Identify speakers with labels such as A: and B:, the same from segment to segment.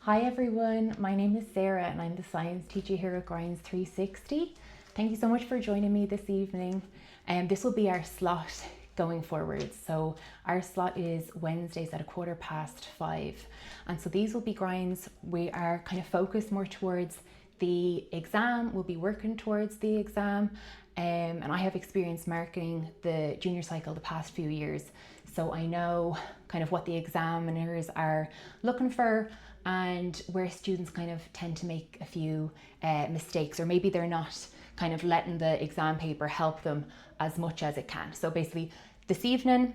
A: Hi everyone, my name is Sarah and I'm the science teacher here at Grinds 360. Thank you so much for joining me this evening. This will be our slot going forward. So our slot is Wednesdays at 5:15. And so these will be grinds. We are kind of focused more towards the exam. We'll be working towards the exam. And I have experience marking the junior cycle the past few years. So I know kind of what the examiners are looking for and where students kind of tend to make a few mistakes, or maybe they're not kind of letting the exam paper help them as much as it can. So basically this evening,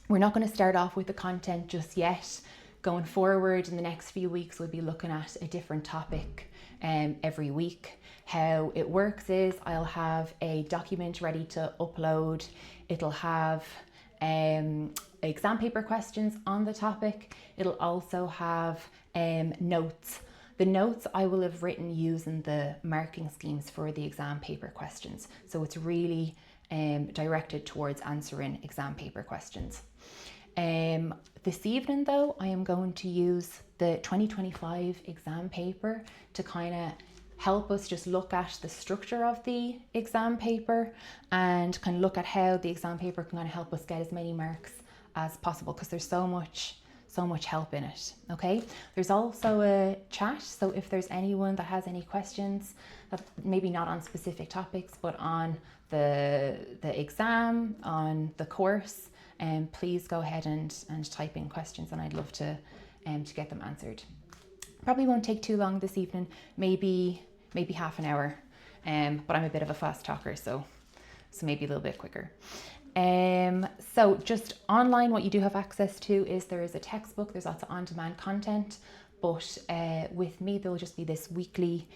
A: we're not going to start off with the content just yet. Going forward in the next few weeks, we'll be looking at a different topic every week. How it works is I'll have a document ready to upload. It'll have exam paper questions on the topic. It'll also have notes. The notes I will have written using the marking schemes for the exam paper questions. So it's really directed towards answering exam paper questions. This evening though, I am going to use the 2025 exam paper to kind of help us just look at the structure of the exam paper and kind of look at how the exam paper can kind of help us get as many marks as possible, because there's so much help in it. Okay, there's also a chat, so if there's anyone that has any questions, that maybe not on specific topics but on the exam, on the course, please go ahead and type in questions, and I'd love to get them answered. Probably won't take too long this evening, maybe half an hour, but I'm a bit of a fast talker, so maybe a little bit quicker. So just online, what you do have access to is there is a textbook, there's lots of on-demand content, but with me there'll just be this weekly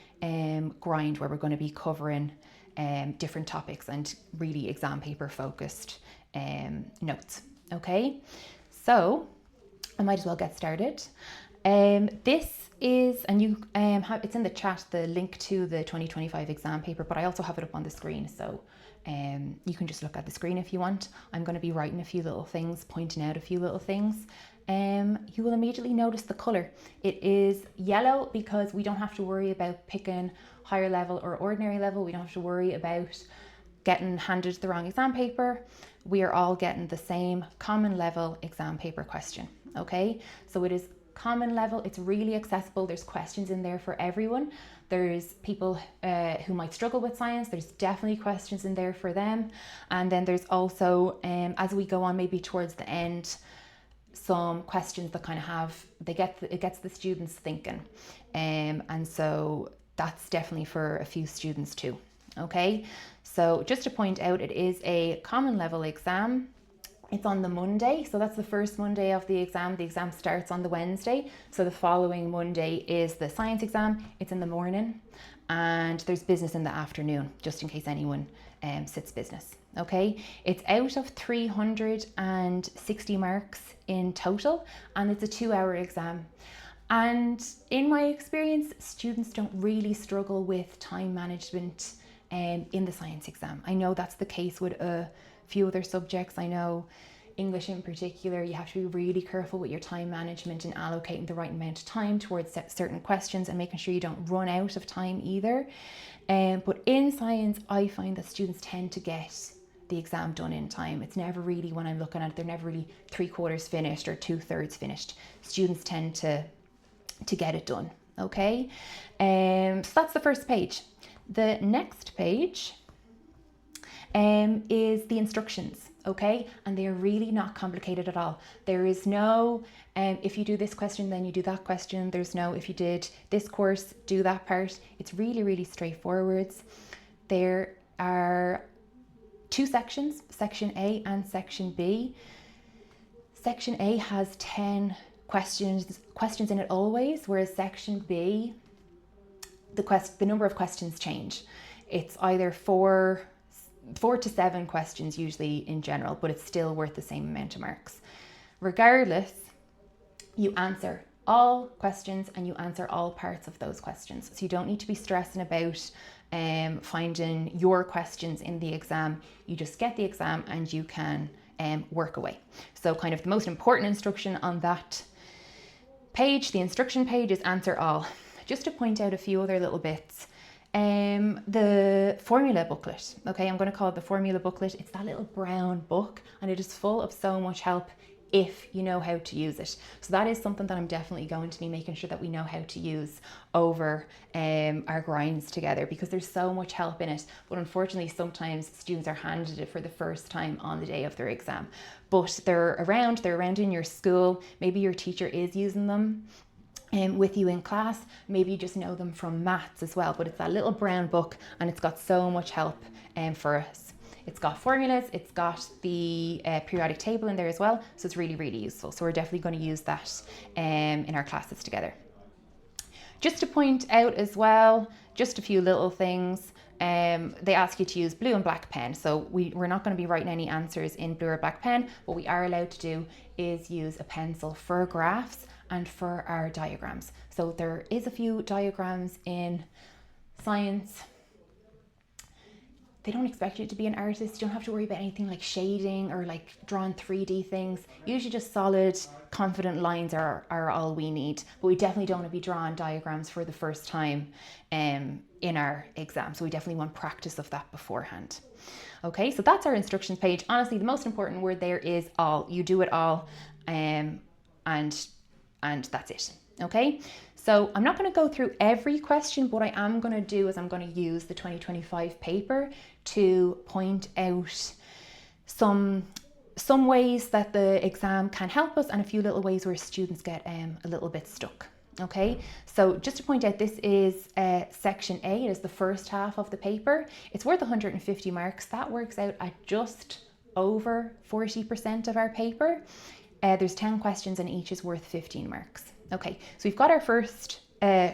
A: grind where we're going to be covering different topics and really exam paper focused notes. Okay, so I might as well get started. This is, and you have, it's in the chat, the link to the 2025 exam paper, but I also have it up on the screen, so you can just look at the screen if you want. I'm going to be writing a few little things, pointing out a few little things. You will immediately notice the colour. It is yellow because we don't have to worry about picking higher level or ordinary level. We don't have to worry about getting handed the wrong exam paper. We are all getting the same common level exam paper question. Okay, so it is common level. It's really accessible. There's questions in there for everyone. There's people who might struggle with science. There's definitely questions in there for them. And then there's also, as we go on maybe towards the end, some questions that kind of it gets the students thinking. And so that's definitely for a few students too. Okay, so just to point out, it is a common level exam. It's on the Monday, so that's the first Monday of the exam. The exam starts on the Wednesday, so the following Monday is the science exam. It's in the morning, and there's business in the afternoon, just in case anyone sits business. Okay, it's out of 360 marks in total, and it's a 2-hour exam. And in my experience, students don't really struggle with time management in the science exam. I know that's the case with a few other subjects. I know English in particular, you have to be really careful with your time management and allocating the right amount of time towards certain questions and making sure you don't run out of time either. But in science, I find that students tend to get the exam done in time. It's never really, when I'm looking at it, they're never really 3/4 finished or 2/3 finished. Students tend to get it done. Okay, so that's the first page. The next page is the instructions, okay? And they are really not complicated at all. There is no, if you do this question, then you do that question. There's no, if you did this course, do that part. It's really, really straightforward. There are 2 sections, section A and section B. Section A has 10 questions in it always, whereas section B, the number of questions change. It's either 4 to 7 questions usually in general, but it's still worth the same amount of marks. Regardless, you answer all questions and you answer all parts of those questions. So you don't need to be stressing about finding your questions in the exam. You just get the exam and you can work away. So kind of the most important instruction on that page, the instruction page, is answer all. Just to point out a few other little bits. The formula booklet, okay, I'm going to call it the formula booklet. It's that little brown book, and it is full of so much help if you know how to use it. So that is something that I'm definitely going to be making sure that we know how to use over our grinds together, because there's so much help in it. But unfortunately, sometimes students are handed it for the first time on the day of their exam. But they're around in your school. Maybe your teacher is using them with you in class. Maybe you just know them from maths as well. But it's that little brown book, and it's got so much help for us. It's got formulas, it's got the periodic table in there as well. So it's really, really useful. So we're definitely going to use that in our classes together. Just to point out as well, just a few little things. They ask you to use blue and black pen. So we're not going to be writing any answers in blue or black pen. What we are allowed to do is use a pencil for graphs and for our diagrams. So there is a few diagrams in science. They don't expect you to be an artist. You don't have to worry about anything like shading or like drawing 3D things. Usually just solid, confident lines are all we need. But we definitely don't want to be drawing diagrams for the first time in our exam. So we definitely want practice of that beforehand. Okay, so that's our instructions page. Honestly, the most important word there is all. You do it all, and that's it. Okay, so I'm not going to go through every question, but what I am going to do is I'm going to use the 2025 paper to point out some ways that the exam can help us, and a few little ways where students get a little bit stuck. Okay, so just to point out, this is section A. It is the first half of the paper. It's worth 150 marks. That works out at just over 40% of our paper. There's 10 questions and each is worth 15 marks. Okay, so we've got our first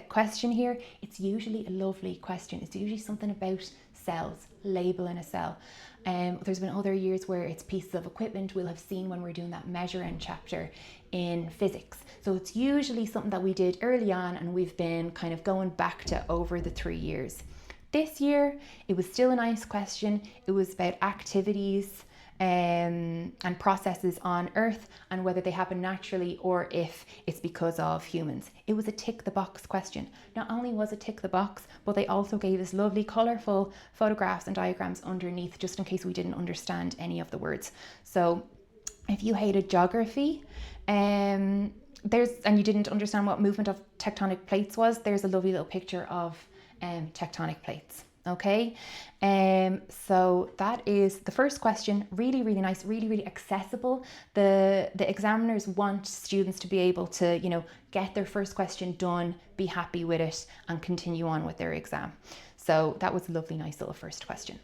A: question here. It's usually a lovely question. It's usually something about cells, labeling a cell. There's been other years where it's pieces of equipment. We'll have seen when we're doing that measuring chapter in physics. So it's usually something that we did early on and we've been kind of going back to over the 3 years. This year, it was still a nice question. It was about activities and processes on Earth and whether they happen naturally or if it's because of humans. It was a tick the box question. Not only was it tick the box, but they also gave us lovely colourful photographs and diagrams underneath, just in case we didn't understand any of the words. So if you hated geography and you didn't understand what movement of tectonic plates was, there's a lovely little picture of tectonic plates. Okay, so that is the first question. Really, really nice, really, really accessible. The examiners want students to be able to, get their first question done, be happy with it, and continue on with their exam. So that was a lovely, nice little first question.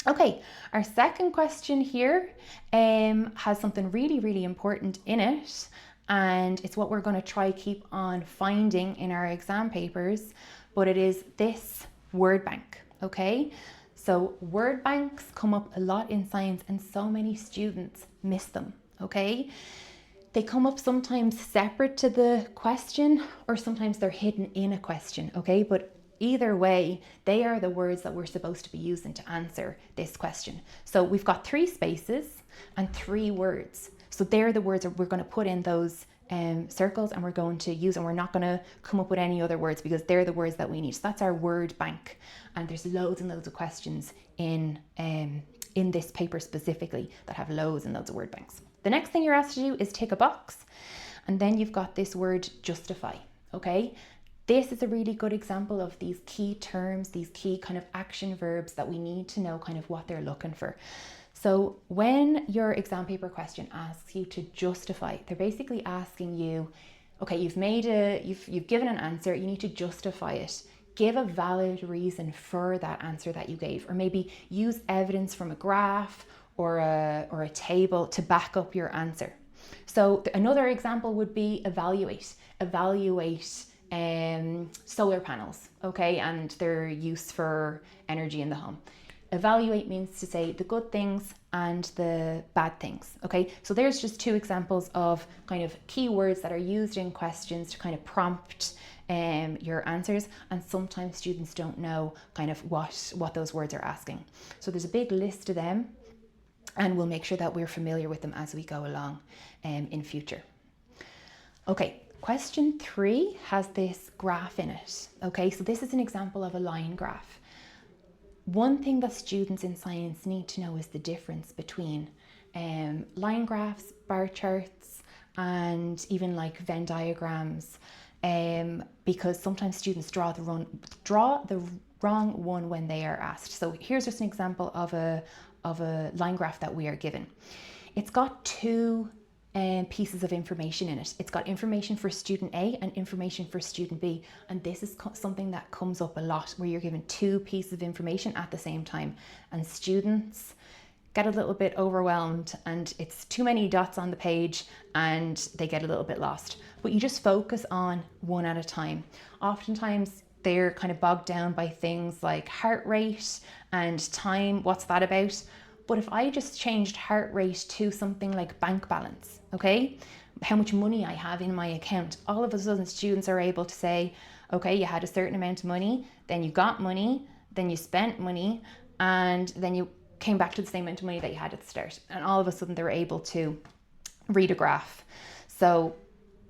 A: Okay, our second question here has something really, really important in it, and it's what we're going to try keep on finding in our exam papers, but it is this word bank. Okay, so word banks come up a lot in science and so many students miss them. Okay, they come up sometimes separate to the question or sometimes they're hidden in a question. Okay, but either way, they are the words that we're supposed to be using to answer this question. So we've got 3 spaces and 3 words. So they're the words that we're going to put in those circles and we're going to use, and we're not going to come up with any other words because they're the words that we need. So that's our word bank, and there's loads and loads of questions in this paper specifically that have loads and loads of word banks. The next thing you're asked to do is tick a box, and then you've got this word justify. Okay, this is a really good example of these key terms, these key kind of action verbs that we need to know kind of what they're looking for. So when your exam paper question asks you to justify, they're basically asking you, okay, you've given an answer, you need to justify it. Give a valid reason for that answer that you gave, or maybe use evidence from a graph or a table to back up your answer. So another example would be evaluate solar panels, okay, and their use for energy in the home. Evaluate means to say the good things and the bad things. Okay, so there's just 2 examples of kind of keywords that are used in questions to kind of prompt your answers, and sometimes students don't know kind of what those words are asking. So there's a big list of them, and we'll make sure that we're familiar with them as we go along in future. Okay, Question 3 has this graph in it. Okay, so this is an example of a line graph. One thing that students in science need to know is the difference between line graphs, bar charts, and even like Venn diagrams, because sometimes students draw the wrong one when they are asked. So here's just an example of a line graph that we are given. It's got two pieces of information in it. It's got information for student A and information for student B. And this is something that comes up a lot, where you're given two pieces of information at the same time. And students get a little bit overwhelmed and it's too many dots on the page and they get a little bit lost. But you just focus on one at a time. Oftentimes they're kind of bogged down by things like heart rate and time. What's that about? But if I just changed heart rate to something like bank balance, okay, how much money I have in my account, all of a sudden students are able to say, okay, you had a certain amount of money, then you got money, then you spent money, and then you came back to the same amount of money that you had at the start. And all of a sudden they're able to read a graph. So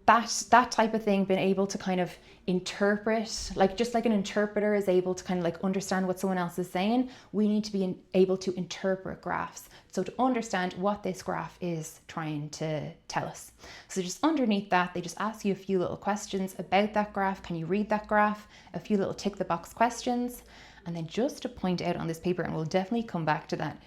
A: that type of thing, being able to kind of interpret, like just like an interpreter is able to kind of like understand what someone else is saying, we need to be able to interpret graphs. So to understand what this graph is trying to tell us. So just underneath that, they just ask you a few little questions about that graph. Can you read that graph? A few little tick the box questions. And then just to point out on this paper, and we'll definitely come back to that,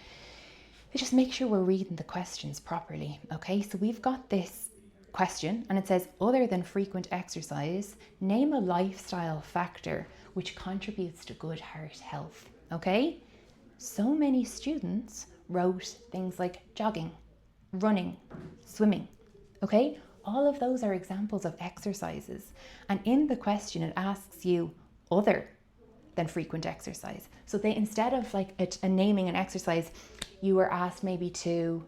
A: just make sure we're reading the questions properly. Okay, so we've got this question and it says, other than frequent exercise, name a lifestyle factor which contributes to good heart health. Okay, so many students wrote things like jogging, running, swimming. Okay, all of those are examples of exercises, and in the question it asks you other than frequent exercise. So they, instead of like a naming an exercise, you were asked maybe to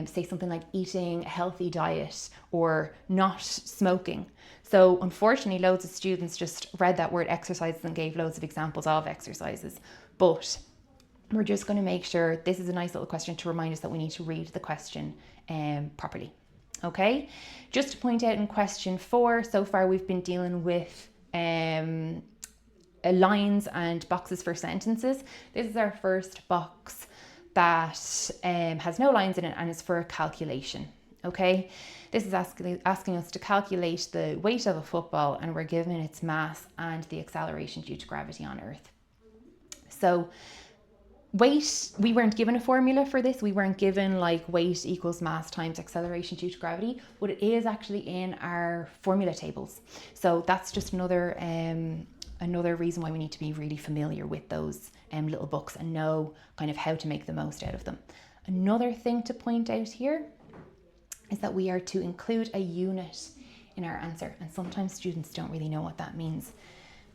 A: say something like eating a healthy diet or not smoking. So unfortunately, loads of students just read that word exercises and gave loads of examples of exercises. But we're just going to make sure this is a nice little question to remind us that we need to read the question properly. Okay, just to point out in question 4, so far we've been dealing with lines and boxes for sentences. This is our first box that has no lines in it and is for a calculation. Okay, this is asking us to calculate the weight of a football, and we're given its mass and the acceleration due to gravity on Earth. So weight, we weren't given a formula for this. We weren't given like weight equals mass times acceleration due to gravity, but it is actually in our formula tables. So that's just another reason why we need to be really familiar with those little books and know kind of how to make the most out of them. Another thing to point out here is that we are to include a unit in our answer, and sometimes students don't really know what that means.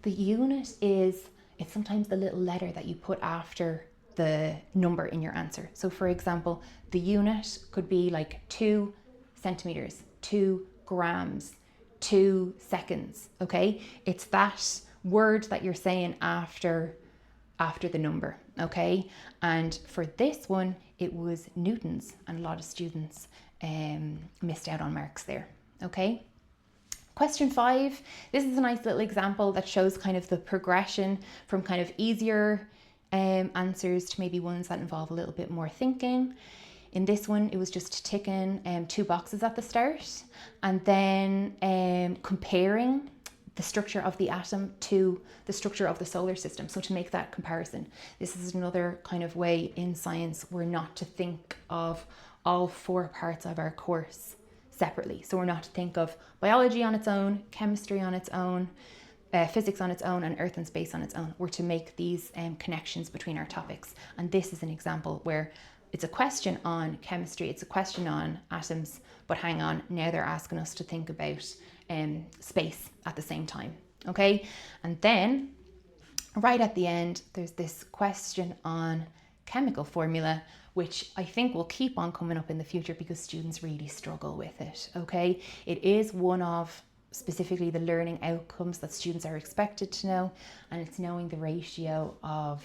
A: The unit it's sometimes the little letter that you put after the number in your answer. So for example, the unit could be like 2 centimeters, 2 grams, 2 seconds. Okay, it's that word that you're saying after the number. Okay, and for this one it was newtons, and a lot of students missed out on marks there. Okay, question 5, this is a nice little example that shows kind of the progression from kind of easier answers to maybe ones that involve a little bit more thinking. In this one, it was just ticking 2 boxes at the start, and then comparing the structure of the atom to the structure of the solar system. So to make that comparison, this is another kind of way in science we're not to think of all 4 parts of our course separately. So we're not to think of biology on its own, chemistry on its own, physics on its own, and earth and space on its own. We're to make these connections between our topics. And this is an example where it's a question on chemistry, it's a question on atoms, but hang on, now they're asking us to think about space at the same time. Okay, and then right at the end, there's this question on chemical formula, which I think will keep on coming up in the future because students really struggle with it. Okay, it is one of specifically the learning outcomes that students are expected to know, and it's knowing the ratio of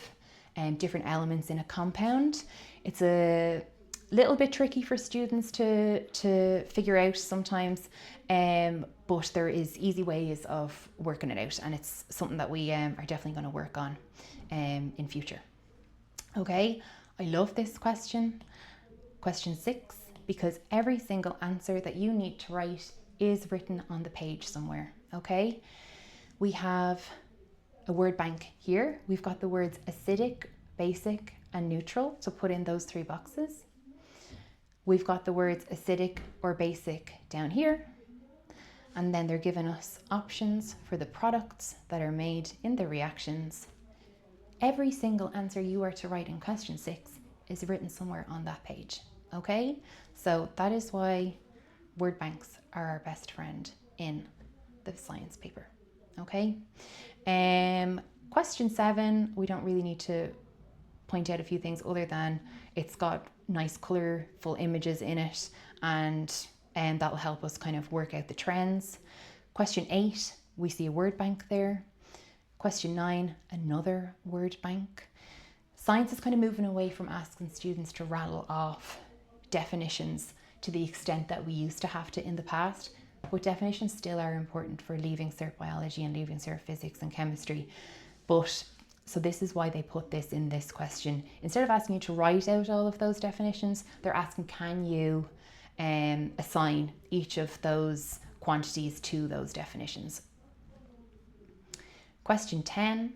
A: different elements in a compound. It's a little bit tricky for students to figure out sometimes, but there is easy ways of working it out, and it's something that we are definitely going to work on in future. Okay, I love this question 6, because every single answer that you need to write is written on the page somewhere. Okay, we have a word bank here. We've got the words acidic, basic and neutral, so put in those 3 boxes. We've got the words acidic or basic down here, and then they're giving us options for the products that are made in the reactions. Every single answer you are to write in question 6 is written somewhere on that page. Okay, so that is why word banks are our best friend in the science paper. Okay, question 7, we don't really need to point out a few things other than it's got nice colourful images in it, and that'll help us kind of work out the trends. Question 8, we see a word bank there. Question 9, another word bank. Science is kind of moving away from asking students to rattle off definitions to the extent that we used to have to in the past, but definitions still are important for Leaving Cert Biology and Leaving Cert Physics and Chemistry. But so this is why they put this in this question. Instead of asking you to write out all of those definitions, they're asking, can you assign each of those quantities to those definitions? Question 10,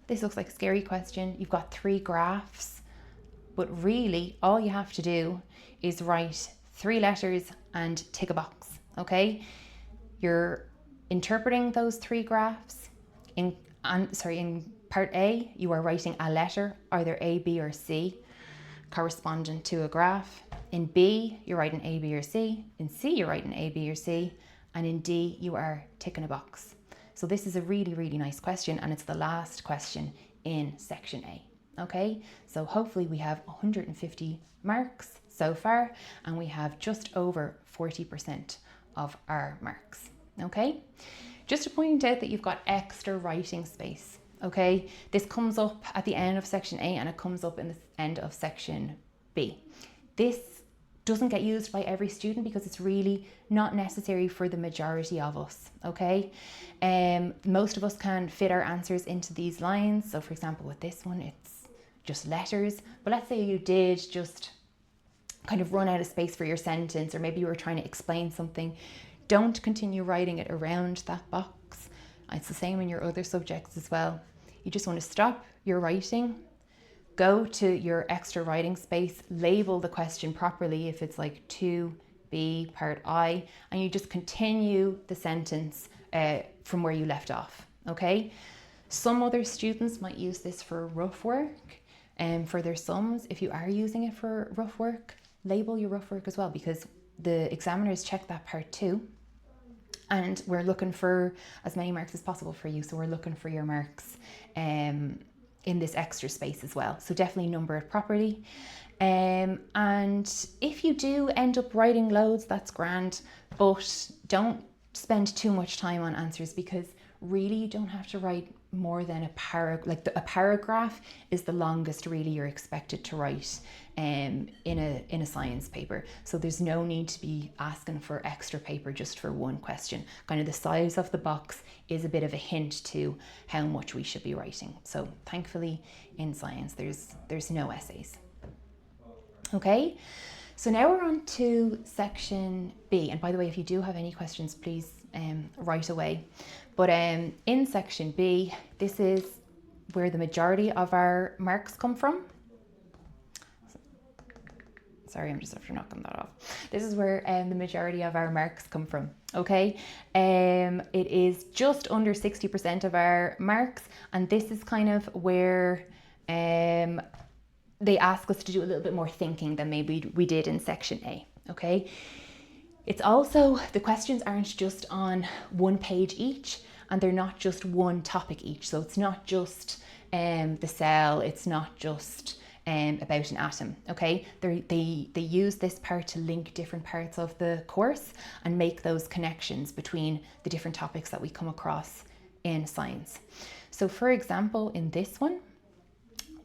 A: this looks like a scary question. You've got 3 graphs, but really all you have to do is write 3 letters and tick a box, okay? You're interpreting those 3 graphs. In part A, you are writing a letter, either A, B or C, corresponding to a graph. In B, you're writing A, B or C. In C, you're writing A, B or C. And in D, you are ticking a box. So this is a really, really nice question, and it's the last question in section A. Okay, so hopefully we have 150 marks so far, and we have just over 40% of our marks. Okay, just to point out that you've got extra writing space. Okay, this comes up at the end of section A and it comes up in the end of section B. This doesn't get used by every student because it's really not necessary for the majority of us, okay? Most of us can fit our answers into these lines. So for example, with this one, it's just letters. But let's say you did just kind of run out of space for your sentence, or maybe you were trying to explain something. Don't continue writing it around that box. It's the same in your other subjects as well. You just want to stop your writing, go to your extra writing space, label the question properly if it's like 2B part I, and you just continue the sentence from where you left off, okay? Some other students might use this for rough work and for their sums. If you are using it for rough work, label your rough work as well, because the examiners check that part too. And we're looking for as many marks as possible for you. So we're looking for your marks in this extra space as well. So definitely number it properly. And if you do end up writing loads, that's grand, but don't spend too much time on answers, because really you don't have to write more than a paragraph. A paragraph is the longest really you're expected to write in a science paper. So there's no need to be asking for extra paper just for one question. Kind of the size of the box is a bit of a hint to how much we should be writing. So thankfully in science there's no essays. Okay, so now we're on to section B. And by the way, if you do have any questions, please write away. But in section B, this is where the majority of our marks come from. Sorry, I'm just after knocking that off. This is where the majority of our marks come from, okay? It is just under 60% of our marks, and this is kind of where they ask us to do a little bit more thinking than maybe we did in section A, okay? It's also, the questions aren't just on one page each, and they're not just one topic each. So it's not just the cell, it's not just about an atom, okay? They use this part to link different parts of the course and make those connections between the different topics that we come across in science. So for example, in this one,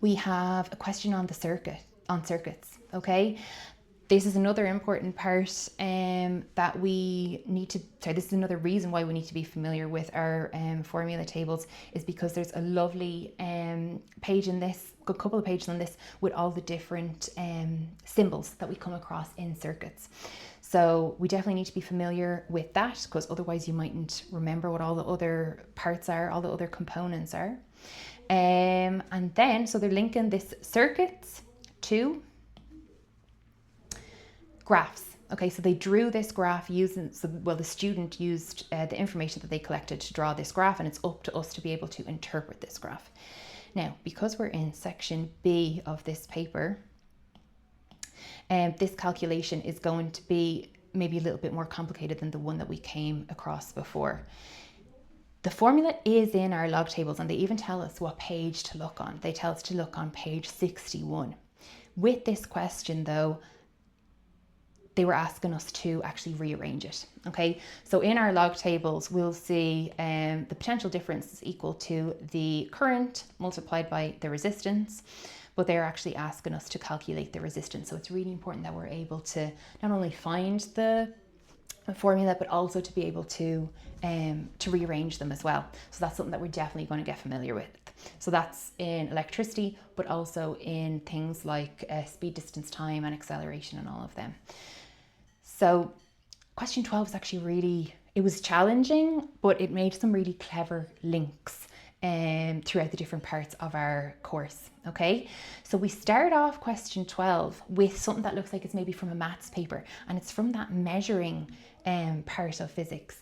A: we have a question on the circuit. on circuits, okay? This is another important part that we need to, this is another reason why we need to be familiar with our formula tables, is because there's a lovely page in this, a couple of pages on this, with all the different symbols that we come across in circuits. So we definitely need to be familiar with that, because otherwise you mightn't remember what all the other parts are, all the other components are. And then, so they're linking this circuits to graphs. Okay, so they drew this graph using, the student used the information that they collected to draw this graph, and it's up to us to be able to interpret this graph. Now, because we're in section B of this paper, this calculation is going to be maybe a little bit more complicated than the one that we came across before. The formula is in our log tables, and they even tell us what page to look on. They tell us to look on page 61. With this question though, they were asking us to actually rearrange it, okay? So in our log tables, we'll see the potential difference is equal to the current multiplied by the resistance, but they're actually asking us to calculate the resistance. So it's really important that we're able to not only find the formula, but also to be able to rearrange them as well. So that's something that we're definitely going to get familiar with. So that's in electricity, but also in things like speed, distance, time, and acceleration, and all of them. So question 12 is actually really, it was challenging, but it made some really clever links throughout the different parts of our course, okay? So we start off question 12 with something that looks like it's maybe from a maths paper, and it's from that measuring part of physics.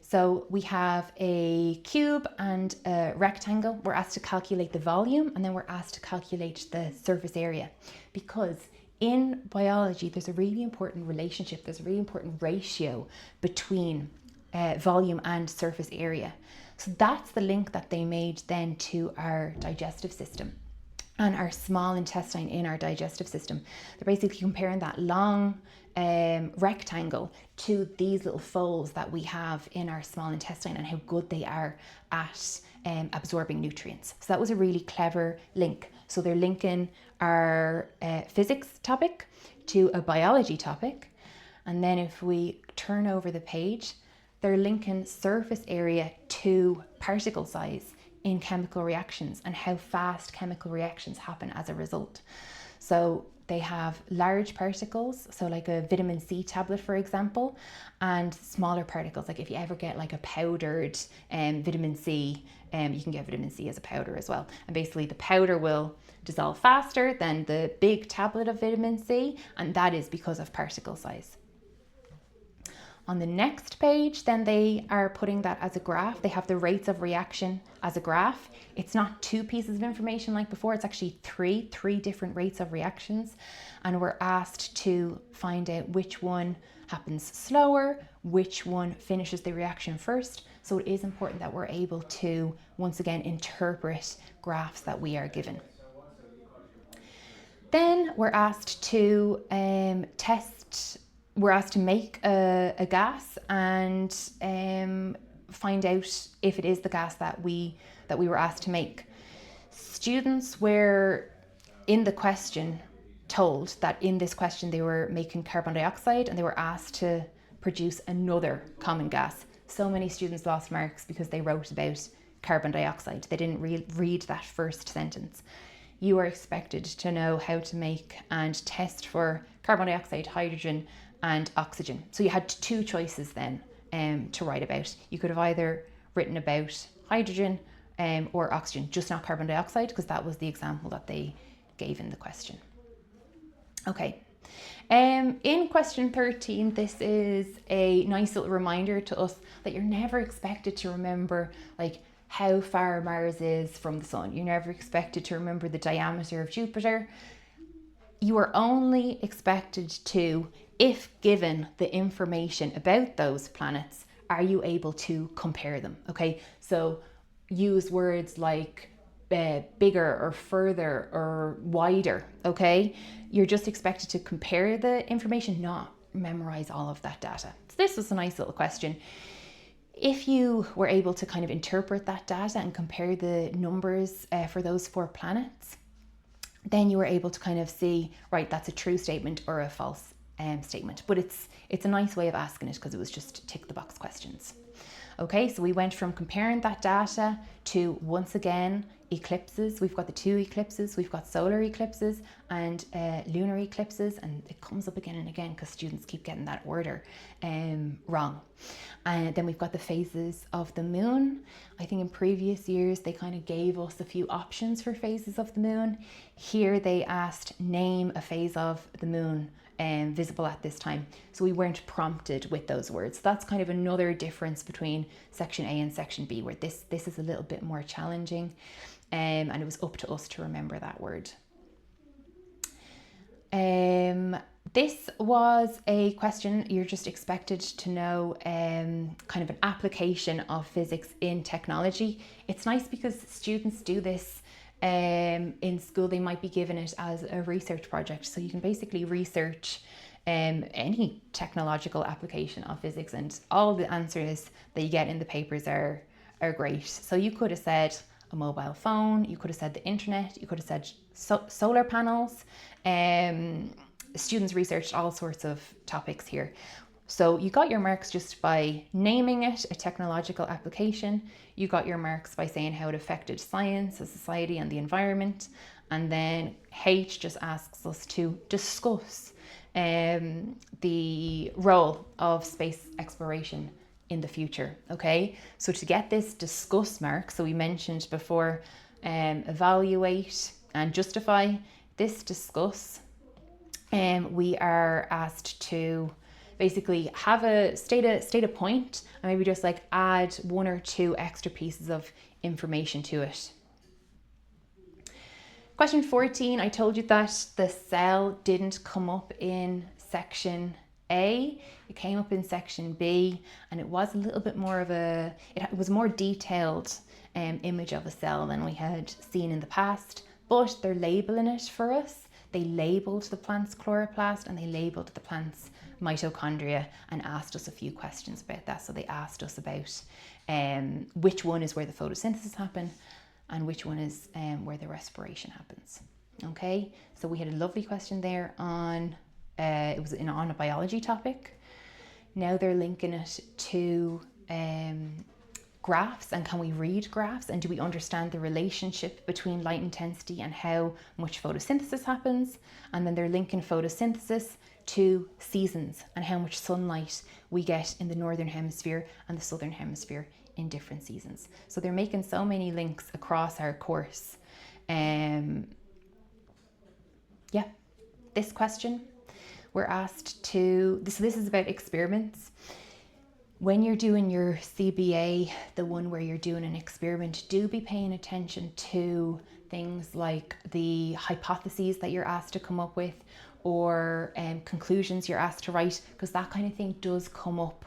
A: So we have a cube and a rectangle. We're asked to calculate the volume, and then we're asked to calculate the surface area, because in biology, there's a really important relationship, there's a really important ratio between volume and surface area. So that's the link that they made then to our digestive system and our small intestine in our digestive system. They're basically comparing that long rectangle to these little folds that we have in our small intestine and how good they are at absorbing nutrients. So that was a really clever link. So they're linking our physics topic to a biology topic. And then if we turn over the page, they're linking surface area to particle size in chemical reactions and how fast chemical reactions happen as a result. So they have large particles, so like a vitamin C tablet, for example, and smaller particles. Like if you ever get like a powdered vitamin C, you can get vitamin C as a powder as well. And basically the powder will dissolve faster than the big tablet of vitamin C, and that is because of particle size. On the next page, then they are putting that as a graph. They have the rates of reaction as a graph. It's not two pieces of information like before, it's actually three different rates of reactions. And we're asked to find out which one happens slower, which one finishes the reaction first. So it is important that we're able to, once again, interpret graphs that we are given. Then we're asked to we're asked to make a gas and find out if it is the gas that we were asked to make. Students were in the question told that in this question they were making carbon dioxide, and they were asked to produce another common gas. So many students lost marks because they wrote about carbon dioxide. They didn't read that first sentence. You are expected to know how to make and test for carbon dioxide, hydrogen, and oxygen. So you had two choices then to write about. You could have either written about hydrogen or oxygen, just not carbon dioxide, because that was the example that they gave in the question. Okay. In question 13, this is a nice little reminder to us that you're never expected to remember like how far Mars is from the sun. You're never expected to remember the diameter of Jupiter. You are only expected to, if given the information about those planets, are you able to compare them? Okay, so use words like bigger or further or wider, okay? You're just expected to compare the information, not memorize all of that data. So this was a nice little question. If you were able to kind of interpret that data and compare the numbers for those 4 planets, then you were able to kind of see, right, that's a true statement or a false statement. But it's a nice way of asking it because it was just tick the box questions. Okay, so we went from comparing that data to, once again, eclipses. We've got the 2 eclipses, we've got solar eclipses and lunar eclipses, and it comes up again and again because students keep getting that order wrong. And then we've got the phases of the moon. I think in previous years they kind of gave us a few options for phases of the moon. Here they asked, name a phase of the moon visible at this time. So we weren't prompted with those words. That's kind of another difference between section A and section B, where this is a little bit more challenging, and it was up to us to remember that word. This was a question you're just expected to know, kind of an application of physics in technology. It's nice because students do this in school. They might be given it as a research project, so you can basically research any technological application of physics, and all the answers that you get in the papers are great. So you could have said a mobile phone, you could have said the internet, you could have said solar panels. Students researched all sorts of topics here. So you got your marks just by naming it a technological application. You got your marks by saying how it affected science, a society, and the environment. And then H just asks us to discuss the role of space exploration in the future. Okay, so to get this discuss mark, so we mentioned before, evaluate and justify. This discuss, we are asked to basically have state a point and maybe just like add 1 or 2 extra pieces of information to it. Question 14, I told you that the cell didn't come up in section A, it came up in section B, and it was a little bit more of it was a more detailed image of a cell than we had seen in the past, but they're labeling it for us. They labelled the plant's chloroplast and they labelled the plant's mitochondria and asked us a few questions about that. So they asked us about which one is where the photosynthesis happens and which one is where the respiration happens. Okay, so we had a lovely question there on, it was on a biology topic. Now they're linking it to graphs, and can we read graphs, and do we understand the relationship between light intensity and how much photosynthesis happens? And then they're linking photosynthesis to seasons and how much sunlight we get in the northern hemisphere and the southern hemisphere in different seasons. So they're making so many links across our course. This question, we're asked to, this is about experiments. When you're doing your CBA, the one where you're doing an experiment, do be paying attention to things like the hypotheses that you're asked to come up with, or conclusions you're asked to write, because that kind of thing does come up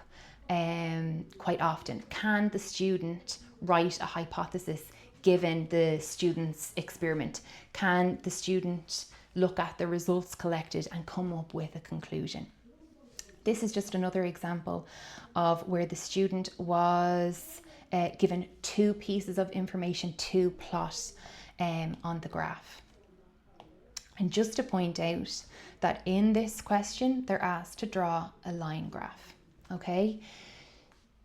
A: quite often. Can the student write a hypothesis given the student's experiment? Can the student look at the results collected and come up with a conclusion? This is just another example of where the student was given 2 pieces of information to plot on the graph. And just to point out that in this question, they're asked to draw a line graph, okay?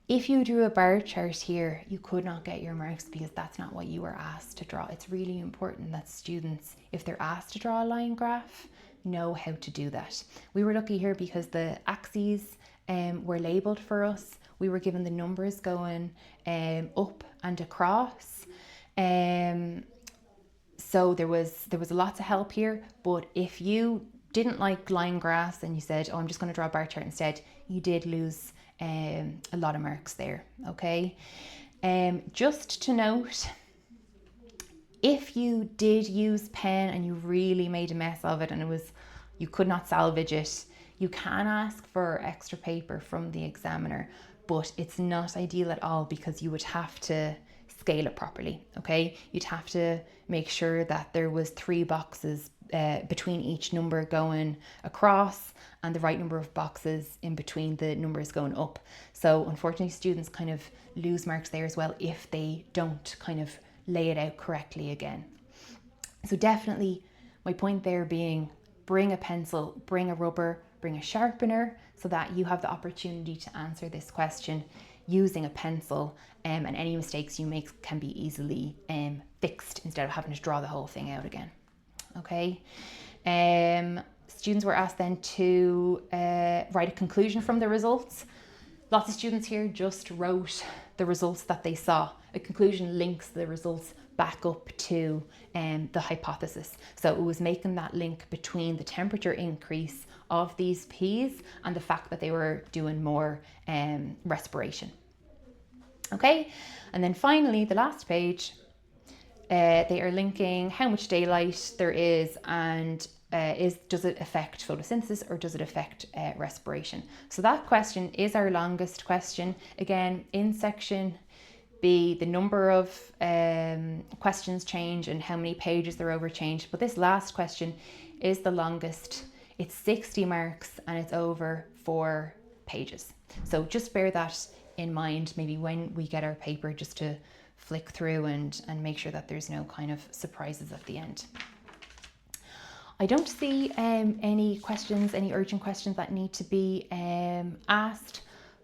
A: If you drew a bar chart here, you could not get your marks because that's not what you were asked to draw. It's really important that students, if they're asked to draw a line graph, know how to do that. We were lucky here because the axes were labelled for us. We were given the numbers going up and across. So there was a lot to help here, but if you didn't like line graphs and you said, oh, I'm just going to draw a bar chart instead, you did lose a lot of marks there, okay? Just to note, if you did use pen and you really made a mess of it and you could not salvage it, you can ask for extra paper from the examiner, but it's not ideal at all because you would have to scale it properly, okay? You'd have to make sure that there was 3 boxes between each number going across and the right number of boxes in between the numbers going up. So unfortunately, students kind of lose marks there as well if they don't kind of lay it out correctly again. So definitely My point there being, bring a pencil, bring a rubber, bring a sharpener, so that you have the opportunity to answer this question using a pencil, and any mistakes you make can be easily fixed instead of having to draw the whole thing out again. Okay. Students were asked then to write a conclusion from the results. Lots of students here just wrote the results that they saw. A conclusion links the results back up to the hypothesis. So it was making that link between the temperature increase of these peas and the fact that they were doing more respiration. Okay, and then finally, the last page, they are linking how much daylight there is and does it affect photosynthesis or does it affect respiration? So that question is our longest question. Again, in section B, the number of questions change and how many pages they're over changed, but this last question is the longest. It's 60 marks and it's over 4 pages. So just bear that in mind, maybe when we get our paper, just to flick through and make sure that there's no kind of surprises at the end. I don't see any questions, any urgent questions that need to be asked,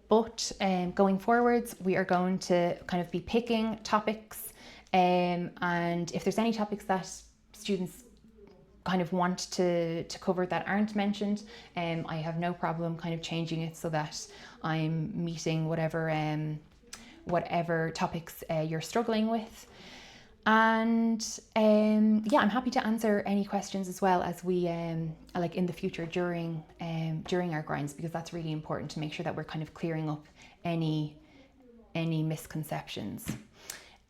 A: but going forwards, we are going to kind of be picking topics, and if there's any topics that students kind of want to cover that aren't mentioned, I have no problem kind of changing it so that I'm meeting whatever topics you're struggling with. And yeah, I'm happy to answer any questions as well as we like in the future during our grinds, because that's really important to make sure that we're kind of clearing up any misconceptions.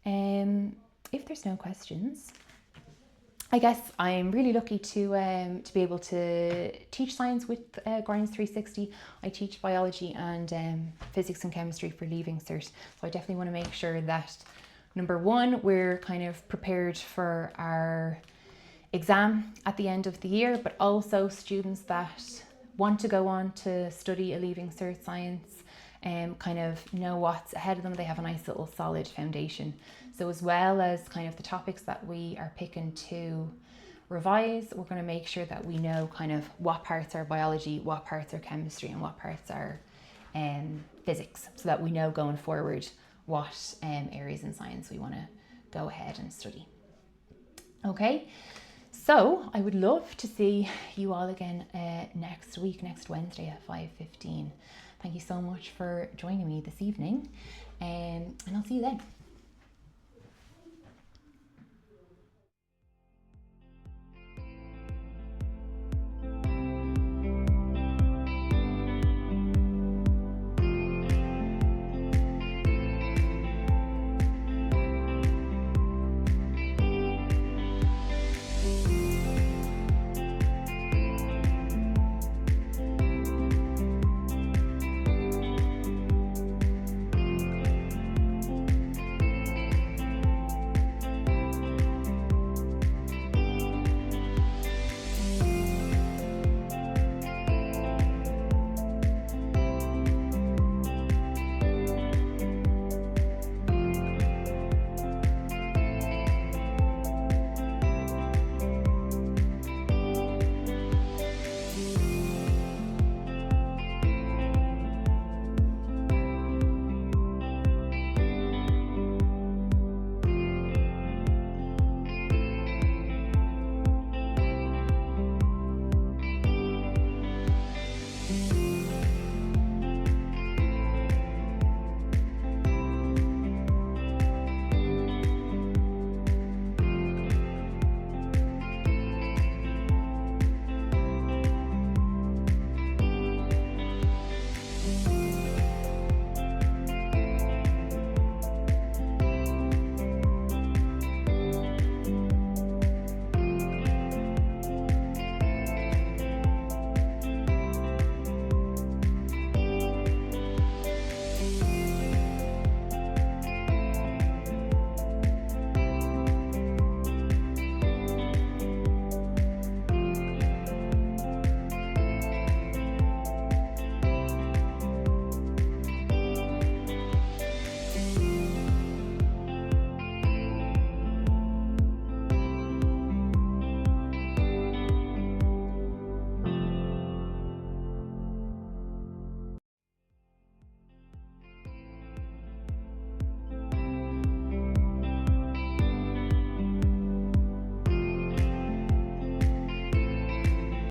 A: If there's no questions, I guess I'm really lucky to be able to teach science with Grinds 360. I teach biology and physics and chemistry for Leaving Cert, so I definitely want to make sure that, number one, we're kind of prepared for our exam at the end of the year, but also students that want to go on to study a Leaving Cert science kind of know what's ahead of them. They have a nice little solid foundation. So as well as kind of the topics that we are picking to revise, we're going to make sure that we know kind of what parts are biology, what parts are chemistry, and what parts are physics, so that we know going forward what areas in science we want to go ahead and study. Okay, so I would love to see you all again next week, next Wednesday at 5:15. Thank you so much for joining me this evening, and I'll see you then.